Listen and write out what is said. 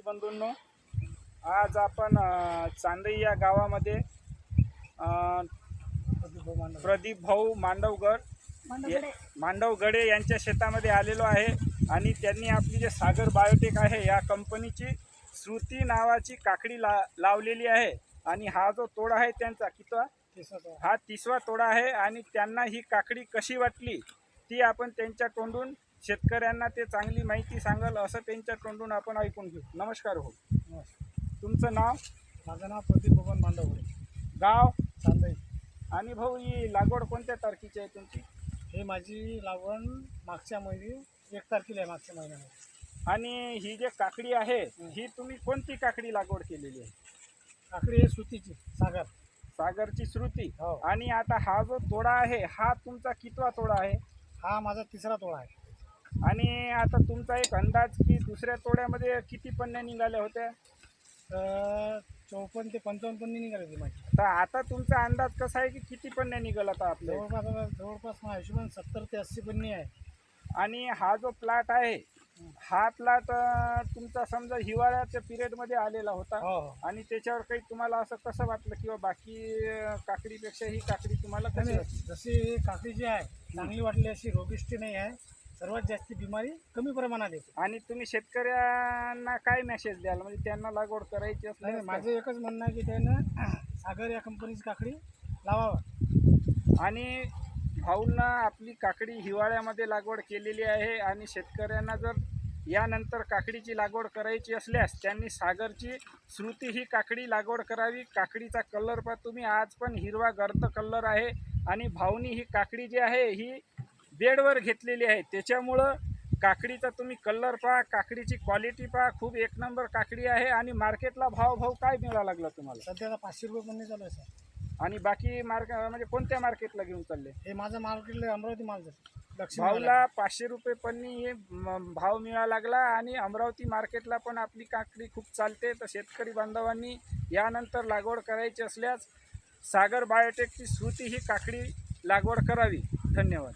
बंधूंनो, आज आपण चांदई या गावामध्ये प्रदीप भाऊ मांडवगडे यांच्या शेतामध्ये आलेलो आहे आणि त्यांनी आपली जे सागर बायोटेक आहे या कंपनीची श्रुती नावाची काकडी लावलेली आहे आणि हा जो तोडा आहे त्यांचा कितवा हा 30वा तोडा आहे आणि त्यांना ही काकडी कशी वाटली ती आपण त्यांच्या तोंडून शेतकऱ्यांना ते चांगली माहिती सांगाल असं त्यांच्या तोंडून आपण ऐकून घेऊ. नमस्कार हो. तुमचं नाव? माझं नाव प्रदीप भगवान मांडवगडे, गाव चांदई. आणि भाऊ ही लागवड कोणत्या तारखेची आहे तुमची? हे माझी लागवड मागच्या महिन्यात 1 तारखेला आहे, मागच्या महिन्यामध्ये. आणि ही जे काकडी आहे ही तुम्ही कोणती काकडी लागवड केलेली आहे? काकडी हे सुतीची सागरची श्रुती. हो. आणि आता हा जो तोडा आहे हा तुमचा कितवा तोडा आहे? हा माझा 3रा तोडा आहे. आणि आता तुमचा एक अंदाज की दुसऱ्या तोड्यामध्ये किती पन्न्या निघाल्या होत्या? 54 ते 55 पन्नी निघाली होती माझी. तर आता तुमचा अंदाज कसा आहे की किती पन्न्या निघाल आता आपल्या? जवळपास माझ्या हिशोबाने 70 ते 80 पन्नी आहे. आणि हा जो प्लॉट आहे हा प्लॉट तुमचा समजा हिवाळ्याच्या पिरियडमध्ये आलेला होता हो. आणि त्याच्यावर काही तुम्हाला असं कसं वाटलं किंवा बाकी काकडीपेक्षा ही काकडी तुम्हाला कशी वाटली? जशी काकडी जी आहे चांगली वाटली, अशी रोगिष्टी नाही आहे. सर्वात जास्त बिमारी कमी प्रमाणात येते. आणि तुम्ही शेतकऱ्यांना काय मेसेज द्याल म्हणजे त्यांना लागवड करायची नाही, असल्यास माझं एकच म्हणणं आहे की त्यानं सागर या कंपनीची काकडी लावावा. आणि भाऊंना आपली काकडी हिवाळ्यामध्ये लागवड केलेली आहे आणि शेतकऱ्यांना जर यानंतर काकडीची लागवड करायची असल्यास त्यांनी सागरची श्रुती ही काकडी लागवड करावी. काकडीचा कलर पहा तुम्ही, आज पण हिरवा गर्द कलर आहे आणि भाऊनी ही काकडी जी आहे ही बेडवर घेतलेली आहे, त्याच्यामुळं काकडीचा तुम्ही कलर पहा, काकडीची क्वालिटी पहा, खूप एक नंबर काकडी आहे. आणि मार्केटला भाव काय मिळायला लागला तुम्हाला? सध्याला 500 रुपये पन्नी चालू आहे सर. आणि बाकी म्हणजे कोणत्या मार्केटला घेऊन चालले? हे माझं मार्केटला अमरावती माल जातो. भाऊला 500 रुपये पन्नी हे भाव मिळायला लागला आणि अमरावती मार्केटला पण आपली काकडी खूप चालते. तर शेतकरी बांधवांनी यानंतर लागवड करायची असल्यास सागर बायोटेकची श्रुती ही काकडी लागवड करावी. धन्यवाद.